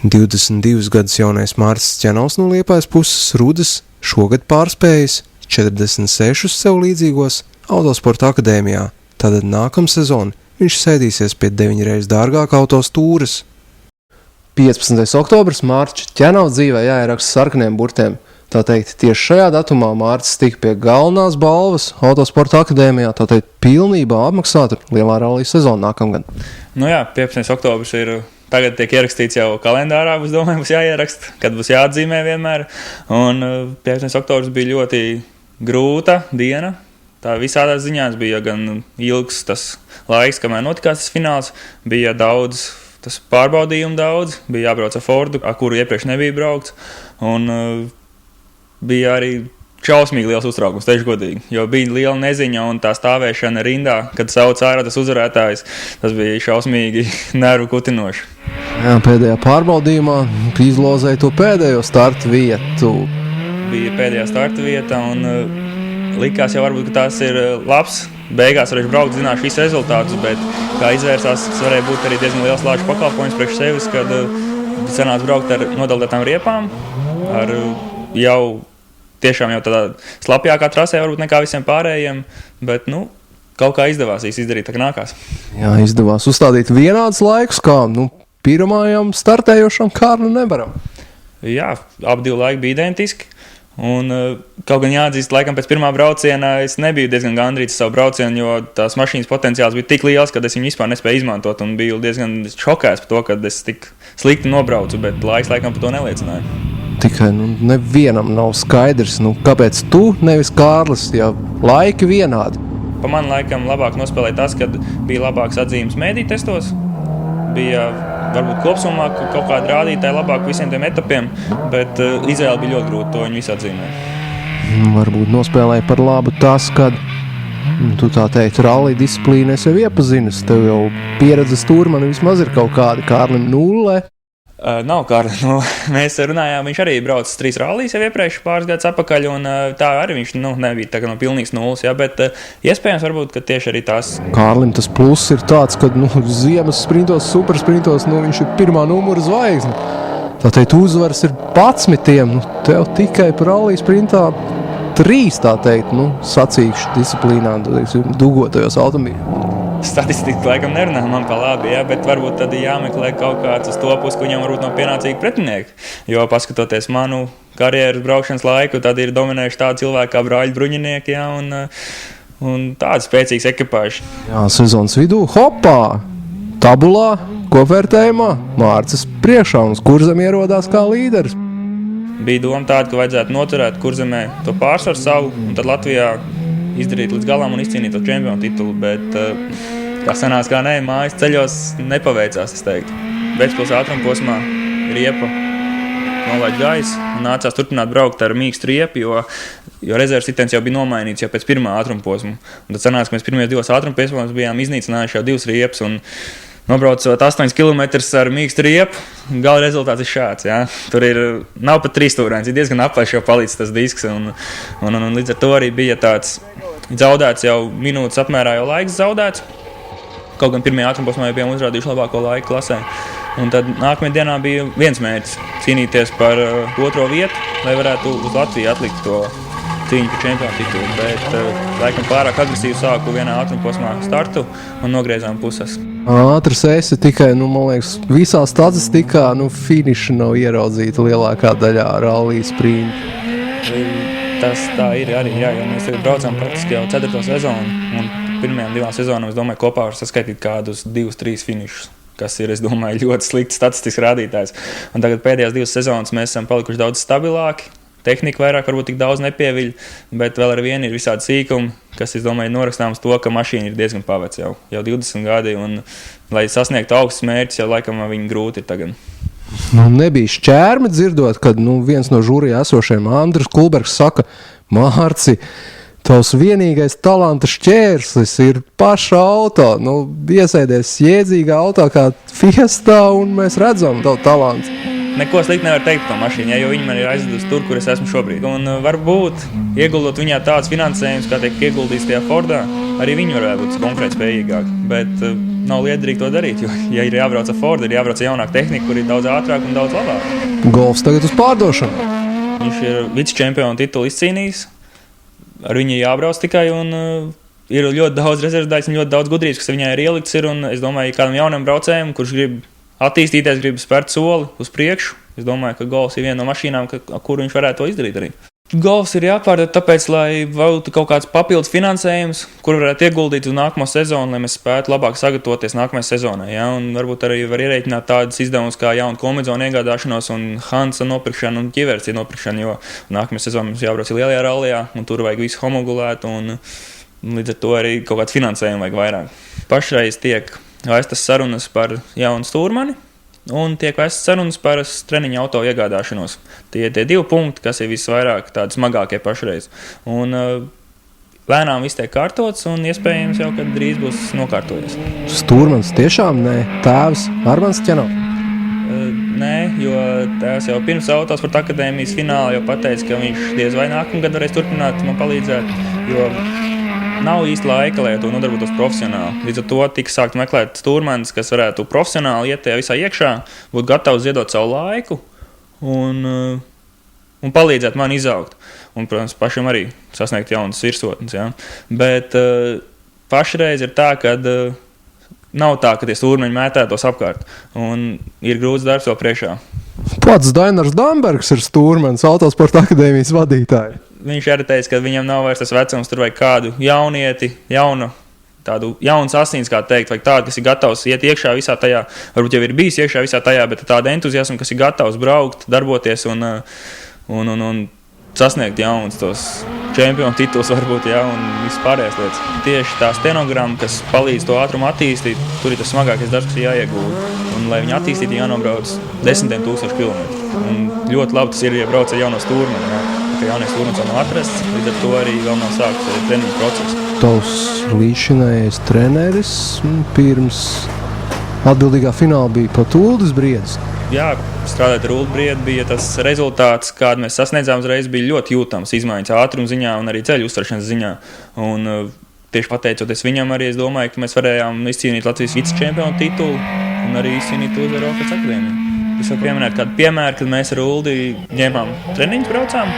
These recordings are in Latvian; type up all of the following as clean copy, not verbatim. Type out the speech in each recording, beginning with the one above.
22 gadus jaunais Mārcis Ķenaus no Liepājas puses Rudas šogad pārspējis 46 sev līdzīgos Autosporta akadēmijā. Tātad nākamā sezona viņš sēdīsies pie 9 reizes dārgāka autostūras. 15. oktobrs Mārcis Ķenaus dzīvē jāieraksta sarkaniem burtiem. Tā teikt, tieši šajā datumā Mārcis tika pie galvenās balvas Autosporta akadēmijā, tā teikt, pilnībā apmaksāta lielā rallija sezona nākamgad. Nu jā, 15. oktobrs ir, tagad tiek ierakstīts jau kalendārā, es domāju, būs jāieraksta, kad būs jāatzīmē vienmēr. Un 15. oktobrs bija ļoti grūta diena. Tā visādās ziņās bija gan ilgs tas laiks, kamēr notikās tas fināls, bija daudz, tas pārbaudījumu daudz, bija jābrauc ar Fordu, ar kuru iepriekš nebija braukts. Un bija arī šausmīgi liels uztraukums, teikšu godīgi, jo bija liela neziņa un tā stāvēšana rindā, kad sauc ārā tas uzvarētājs, tas bija šausmīgi nervu kutinoši. Jā, pēdējā pārbaudījumā izlozēja to pēdējo startu vietu. Bija pēdējā starta vieta un likās jau varbūt, ka tās ir labs. Beigās varēšu braukt, zināšu visu rezultātus, bet kā izvērsās, tas varēja būt arī diezgan liels lāču pakalpojums priekš sevis, kad sanāca braukt ar nodaldētām riepām, ar jau tiešām jau tādā slapjākā trasē varbūt nekā visiem pārējiem, bet, kaut kā izdevās izdarīt, tā kā nākās. Jā, izdevās uzstādīt vienādus laikus, kā, pirmajam startējošam Kārlim Nebaram. Jā, abi divi laiki bija identiski. Un kaut gan jāatzīst, laikam pēc pirmā brauciena es nebiju diezgan gandrīts savu braucienu, jo tās mašīnas potenciāls bija tik liels, ka es viņu vispār nespēju izmantot un biju diezgan šokēts par to, ka es tik slikti nobraucu, bet laiks laikam par to neliecināja. Tikai nevienam nav skaidrs, kāpēc tu nevis Kārlis, ja laiki vienādi. Pa man laikam labāk nospēlēja tas, kad bija labāks atzīmes mēdī testos, bija varbūt kopsumā kaut kādi rādītāji labāk visiem tiem etapiem, bet izvēle bija ļoti grūta, to viņi visi atzīmēja. Varbūt nospēlēja par labu tas, kad tu tā teikt, rallija disciplīna es jau iepazinas, tev jau pieredzes turmani vismaz ir kaut kādi Kārlim 0. Nav Kārlis. Mēs runājām, viņš arī braucis 3 rallijas jau iepriekš pāris gadus atpakaļ, un tā arī viņš nebija tā kā pilnīgs 0, ja, bet iespējams varbūt, ka tieši arī tās. Kārlim tas pluss ir tāds, ka ziemas sprintos, supersprintos, viņš ir pirmā numura zvaigzne. Tā teikt, uzvaras ir 11, tev tikai par rallija sprintā 3, tā teikt, sacīkšu disciplīnā, dugotajos automobīļos. Statistika laikam nerunā man pa labi, ja, bet varbūt tad jāmeklē kaut kāds uz to pusi, ka viņam varbūt nav pienācīgi pretinieki. Jo paskatoties manu karjeras braukšanas laiku, tad ir dominējuši tādi cilvēki kā brāļi bruņinieki, ja, un tādi spēcīgs ekipāži. Jā, sezonas vidū, hopā, tabulā, kopvērtējumā, Mārcis priekšā un uz Kurzem ierodās kā līderis. Bija doma tāda, ka vajadzētu noturēt Kurzemē to pārsvaru savu, un tad Latvijā izdarīt līdz galam un izcīnīt to čempionu titulu, bet kā sanāca, kā mājas ceļos nepaveicās, es teiktu. Vecpils ātrumposmā riepa nolaid gaisu un nācās turpināt braukt ar mīkstu riepu, jo rezerves sitiens jau bija nomainīts jau pēc pirmā ātrumposma. Un tad sanāca, ka mēs pirmajos 2 ātrumposmos bijām iznīcinājuši jau 2 riepas un nobraucot 8 km ar mīkstu riepu, gala rezultāts ir šāds. Ja? Tur nav pat 3 stūrains, ir diezgan apaļš jau palicis tas disks, un līdz ar to arī bija tāds zaudēts jau minūtes apmērā jau laiks zaudēts. Kaut gan pirmajā ātrumposmā jau bijām uzrādījuši labāko laiku klasē. Un tad nākamajā dienā bija viens mērķis – cīnīties par 2. vietu, lai varētu uz Latviju atlikt to cīņu par čempionu titulu. Bet laikam pārāk agresīvi sāku vienā ātrumposmā startu un nogriezām puses. Ātrs esi tikai, man liekas, visā statistikā, finiša nav ieraudzīta lielākā daļā rallija sprinta. Tas tā ir arī, jā, jo mēs tagad braucam praktiski jau 4. sezonu, un pirmajām 2 sezonām, es domāju, kopā var saskaitīt kādus 2-3 finišus, kas ir, es domāju, ļoti slikts statistisks rādītājs. Un tagad pēdējās 2 sezonas mēs esam palikuši daudz stabilāki, tehnika vairāk varbūt tik daudz nepieviļ, bet vēl ar vienu ir visādi sīkumi, kas, es domāju, norakstāms to, ka mašīna ir diezgan pavec jau 20 gadi, un lai sasniegtu augstus mērķus, jau laikam viņi grūti ir tagad. Nebija šķērmi dzirdot, kad viens no žūrijā esošiem Andris Kulbergs saka, Mārci, tavs vienīgais talanta šķērslis ir paša auto. Iesēdies jēdzīgā auto kā Fiestā un mēs redzam tavu talantu. neko slikti nevar teikt par to mašīnu, jo viņi man ir aizvedusi tur, kur es esmu šobrīd. Un varbūt, ieguldot viņā tāds finansējums, kā tiek ieguldīts tajā Fordā, arī viņi varētu būt konkurētspējīgāki. Bet nav liederīgi to darīt, jo, ja ir jābrauc ar Fordu, ir jābrauc ar jaunāku tehniku, kur ir daudz ātrāk un daudz labāk. Golfs tagad uz pārdošanu. Viņš ir vicečempionu titulu izcīnījis, ar viņu jābrauc tikai un ir ļoti daudz rezervdaļas un ļoti daudz gudrības, kas viņai ir ielikts. Un es domāju, ka kādam jaunam braucējam, kurš grib attīstīties, grib spērt soli uz priekšu, es domāju, ka golfs ir viena no mašīnām, kur viņš varētu to izdarīt arī. Golfs ir jāpārdod tāpēc, lai būtu kaut kāds papildus finansējums, kur varētu ieguldīt uz nākamo sezonu, lai mēs spētu labāk sagatavoties nākamajai sezonai. Ja? Un varbūt arī var ierēķināt tādas izdevumus kā jaunu kombināciju iegādāšanos un Hansa nopirkšanu un ķiverci nopirkšanu, jo nākamajā sezonā mums jābrauc lielajā rallijā un tur vajag visu homogulēt un līdz ar to arī kaut kāds finansējums vajag vairāk. Pašreiz tiek vestas sarunas par jaunu stūrmani. Un tiek vestas sarunas par treniņu auto iegādāšanos. Tie 2 punkti, kas ir visvairāk tādi smagākie pašreiz. Un lēnām viss tiek kārtots un iespējams jau, kad drīz būs nokārtojies. Stūrmans tiešām nē, tēvs Armāns Ķenovs. Nē, jo tēvs jau pirms Autosporta akadēmijas fināla jau pateica, ka viņš diez vai nākamgad varēs turpināt man palīdzēt, jo nav īsti laika, lai to nodarbotos profesionāli. Līdz ar to tika sākt meklēt stūrmanis, kas varētu profesionāli iet tajā visā iekšā, būt gatavs ziedot savu laiku un palīdzēt man izaugt. Un, protams, pašam arī sasniegt jaunas virsotnes. Ja? Bet pašreiz ir tā, ka nav tā, ka tie stūrmeņi mētētos apkārt. Un ir grūts darbs vēl priekšā. Pats Dainars Dambergs ir stūrmanis, Autosporta akadēmijas vadītāji. Viņš arī teica, ka viņam nav vairs tas vecums, tur vajag kādu jaunieti, tādu jaunas asins, kā teikt, vajag tādu, kas ir gatavs iet iekšā visā tajā, varbūt jau ir bijis iekšā visā tajā, bet tāda entuziasma, kas ir gatavs braukt, darboties un sasniegt jauns tos čempionu tituls varbūt, ja, un vispārējās lietas. Tieši tā stenogramma, kas palīdz to ātrumu attīstīt, tur ir tas smagākais darbs, kas ir jāiegūda. Un, lai viņi attīstītu, jānobrauc 10,000 kilometru. Un ļoti labi tas ir, ja brauc ar jauno stūrmeni. Ja. Ka jaunais stūrmenis vēl nav atrasts, līdz ar to arī vēl nav sākts treniņu process. Tavs līdzinājais treneris pirms atbildīgā fināla bija pat Uldis Briedis. Jā, strādāt ar Uldu Briedu bija tas rezultāts, kādu mēs sasniedzām uzreiz, bija ļoti jūtams izmaiņas ātruma ziņā un arī ceļu uztveršanas ziņā. Un tieši pateicoties viņam arī, es domāju, ka mēs varējām izcīnīt Latvijas vicečempionu titulu un arī izcīnīt to ar Autosporta akadēmiju. Es jau pieminētu kādu piemēru, kad mēs ar Uldi ņēmām treniņus braucām.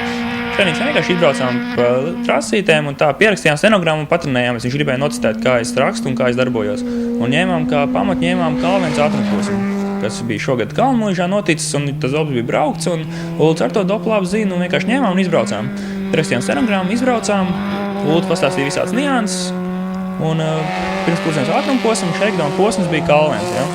Treniņus vienkārši izbraucām pa trasītēm un tā pierakstījām stenogrammu un patrenējām. Viņš gribēja notestēt, kā es rakstu un kā es darbojos. Un ņēmām kā pamat, Kalvens ātrumposmu, kas bija šogad Kalnmuižā noticis un tas dops bija braukts un Ulds ar to dopu labi zina un vienkārši ņēmām un izbraucām. Pierakstījām stenogrammu, izbraucām, Ulds pastāstīja visāds nianses un pirms pusdienas ātrumposmu, shakedown posms bija Kalvens, ja?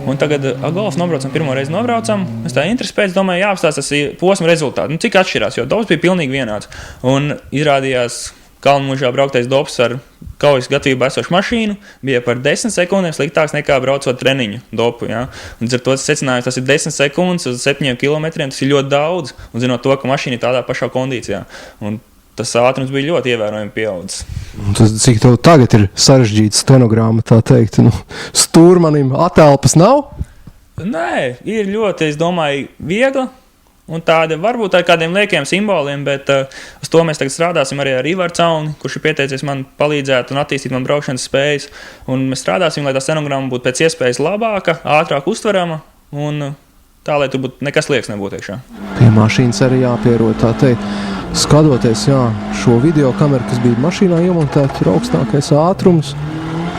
Un tagad golfu nobraucam, pirmo reizi nobraucam. Es tā interesi pēc domāju, jāapstāsta tas posma rezultāti. Cik atšķirās, jo dops bija pilnīgi vienāds. Un izrādījās Kalnmuižā brauktais dops ar kaujas gatavībā esošu mašīnu bija par 10 sekundēm sliktāks nekā braucot treniņu dopu. Ja? Un ar to secinājums, tas ir 10 sekundes uz 7 kilometriem, tas ir ļoti daudz. Un zinot to, ka mašīna ir tādā pašā kondīcijā. Un tas ātrums bija ļoti ievērojami pieaudzis. Cik tev tagad ir sarežģīta stenogramma, tā teikt? Stūrmanim atelpas nav? Nē, ir ļoti, es domāju, viegla. Un tāda varbūt ar kādiem liekiem simboliem, bet uz to mēs tagad strādāsim arī ar Ivaru Cauni, kurš ir pieteicies man palīdzēt un attīstīt man braukšanas spējas. Un mēs strādāsim, lai tā stenogramma būtu pēc iespējas labāka, ātrāk uztverama un tā, lai tur būtu nekas liekas nebūtu iekšā. Pie mašīnas arī jāpierod, tā teikt. Skatoties šo video kameru, kas bija mašīnā iemontēta, ir augstākais ātrums.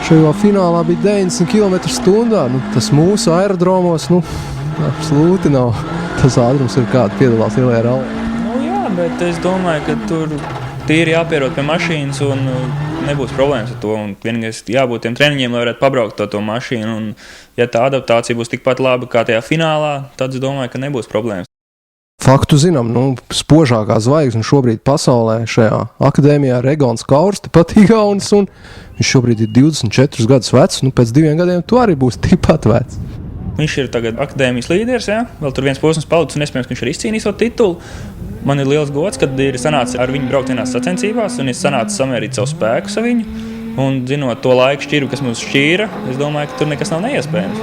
Šajā finālā bija 90 km/h. Tas mūsu aerodromos absolūti nav tas ātrums, ir kāda piedalās lielajā rallī. Jā, bet es domāju, ka tur tīri jāpierod pie mašīnas un nebūs problēmas ar to. Un vienīgais jābūt tiem treniņiem, lai varētu pabraukt to mašīnu. Un, ja tā adaptācija būs tikpat laba kā tajā finālā, tad es domāju, ka nebūs problēmas. Faktu zinām, spožākā zvaigzne šobrīd pasaulē šajā akadēmijā ir Egons Kaurs, tepat Igaunis, un viņš šobrīd ir 24 gadus vecs, pēc 2 gadiem tu arī būsi tikpat vecs. Viņš ir tagad akadēmijas līderis, ja? Vēl tur viens posms palicis, un iespējams, ka viņš ir izcīnījis to titulu. Man ir liels gods, kad ir sanācis ar viņu braukt vienās sacensībās, un ir sanācis samērīt savu spēku ar viņu, un zinot to laiku šķiru, kas mums šķīra, es domāju, ka tur nekas nav neiespējams.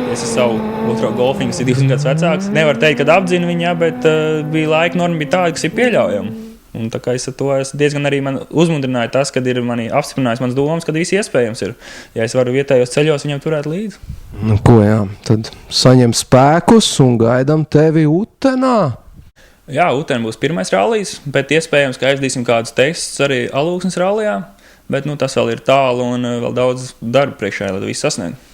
Es ar savu otro golfiņu, kas ir 20 gadus vecāks. Nevar teikt, ka apdzinu viņu, bet bija laika norma bija tāda, kas ir pieļaujama. Un tā kā es ar to diezgan arī man uzmundrināju tas, kad ir mani apstiprinājis manas domas, kad viss iespējams ir. Ja es varu vietējos ceļos viņam turēt līdzi. Nu, ko jā, tad saņem spēkus un gaidām tevi Utenā. Jā, Utena būs pirmais rallijs, bet iespējams, ka aizdīsim kādus testus arī Alūksnes rallijā. Bet tas vēl ir tālu un vēl daudz darba priekšā, lai to visu sasniegtu.